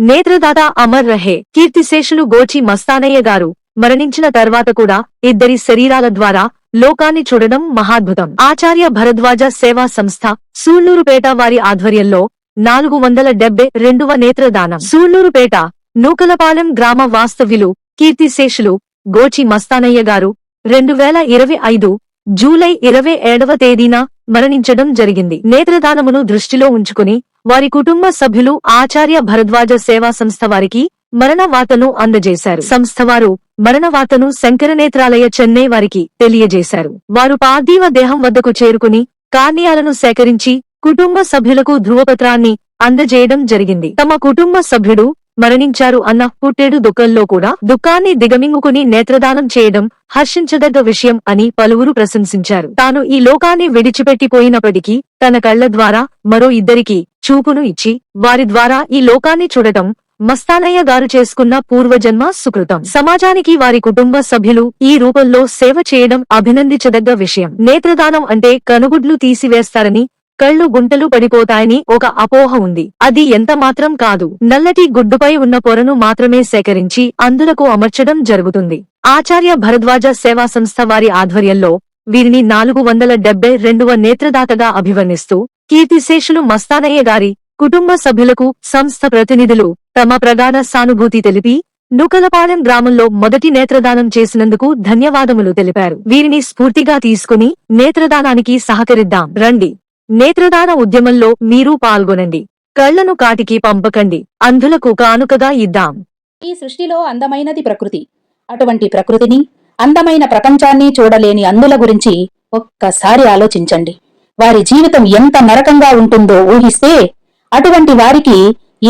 నేత్రదాత అమర్ రహే. కీర్తిశేషులు గోచి మస్తానయ్య గారు మరణించిన తర్వాత కూడా ఇద్దరి శరీరాల ద్వారా లోకాన్ని చూడడం మహాద్భుతం. ఆచార్య భరద్వాజ సేవా సంస్థ సూళ్లూరుపేట వారి ఆధ్వర్యంలో 472వ నేత్రదానం. సూళ్లూరుపేట నూకలపాలెం గ్రామ వాస్తవ్యులు కీర్తిశేషులు గోచి మస్తానయ్య గారు 2025 జూలై 27వ తేదీన మరణించడం జరిగింది. నేత్రదానమును దృష్టిలో ఉంచుకుని వారి కుటుంబ సభ్యులు ఆచార్య భరద్వాజ సేవా సంస్థ వారికి మరణ వార్తను అందజేశారు. సంస్థవారు మరణ వార్తను శంకరనేత్రాలయ చెన్నై వారికి తెలియజేశారు. వారు పార్థివ దేహం వద్దకు చేరుకుని కార్నియాలను సేకరించి కుటుంబ సభ్యులకు ధృవపత్రాన్ని అందజేయడం జరిగింది. తమ కుటుంబ సభ్యుడు మరణించారు అన్న పుట్టెడు దుఃఖంలో కూడా దుఃఖాన్ని దిగమింగుకుని నేత్రదానం చేయడం హర్షించదగ్గ విషయం అని పలువురు ప్రశంసించారు. తాను ఈ లోకాన్ని విడిచిపెట్టిపోయినప్పటికీ తన కళ్ల ద్వారా మరో ఇద్దరికి చూపును ఇచ్చి వారి ద్వారా ఈ లోకాన్ని చూడటం మస్తానయ్య గారు చేసుకున్న పూర్వజన్మ సుకృతం. సమాజానికి వారి కుటుంబ సభ్యులు ఈ రూపంలో సేవ చేయడం అభినందించదగ్గ విషయం. నేత్రదానం అంటే కనుగుడ్లు తీసివేస్తారని, కళ్ళు గుంటలు పడిపోతాయని ఒక అపోహ ఉంది. అది ఎంత మాత్రం కాదు. నల్లటి గుడ్డుపై ఉన్న పొరను మాత్రమే సేకరించి అందులకు అమర్చడం జరుగుతుంది. ఆచార్య భరద్వాజ సేవా సంస్థ వారి ఆధ్వర్యంలో వీరిని 472వ నేత్రదాతగా అభివర్ణిస్తూ కీర్తిశేషులు మస్తానయ్య గారి కుటుంబ సభ్యులకు సంస్థ ప్రతినిధులు తమ ప్రగాఢ సానుభూతి తెలిపి నూకలపాలెం గ్రామంలో మొదటి నేత్రదానం చేసినందుకు ధన్యవాదములు తెలిపారు. వీరిని స్ఫూర్తిగా తీసుకుని నేత్రదానానికి సహకరిద్దాం రండి. నేత్రదాన ఉద్యమంలో మీరు పాల్గొనండి. కళ్లను కాటికి పంపకండి, అంధులకు కానుకగా ఇద్దాం. ఈ సృష్టిలో అందమైనది ప్రకృతి. అటువంటి ప్రకృతిని, అందమైన ప్రపంచాన్ని చూడలేని అంధుల గురించి ఒక్కసారి ఆలోచించండి. వారి జీవితం ఎంత నరకంగా ఉంటుందో ఊహిస్తే అటువంటి వారికి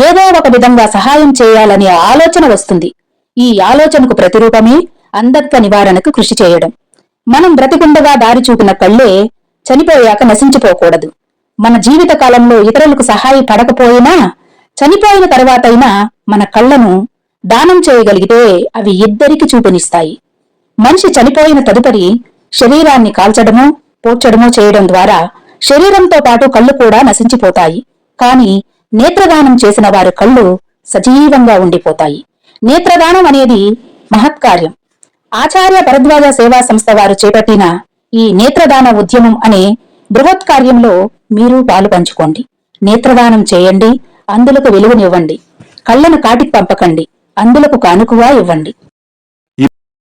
ఏదో ఒక విధంగా సహాయం చేయాలనే ఆలోచన వస్తుంది. ఈ ఆలోచనకు ప్రతిరూపమే అంధత్వ నివారణకు కృషి చేయడం. మనం బ్రతికుండగా దారి చూపిన కళ్ళే చనిపోయాక నశించిపోకూడదు. మన జీవిత కాలంలో ఇతరులకు సహాయపడకపోయినా చనిపోయిన తర్వాతైనా మన కళ్లను దానం చేయగలిగితే అవి ఇద్దరికి చూపునిస్తాయి. మనిషి చనిపోయిన తదుపరి శరీరాన్ని కాల్చడమో పోడ్చడమో చేయడం ద్వారా శరీరంతో పాటు కళ్ళు కూడా నశించిపోతాయి. కాని నేత్రదానం చేసిన వారి కళ్ళు సజీవంగా ఉండిపోతాయి. నేత్రదానం అనేది మహత్కార్యం. ఆచార్య భరద్వాజ సేవా సంస్థ వారు చేపట్టిన ఈ నేత్రదాన ఉద్యమం అనే బృహత్ కార్యంలో మీరు పాలు పంచుకోండి. నేత్రదానం చేయండి, అందులకు వెలుగునివ్వండి. కళ్లను కాటికి పంపకండి, అందులకు కానుకగా ఇవ్వండి.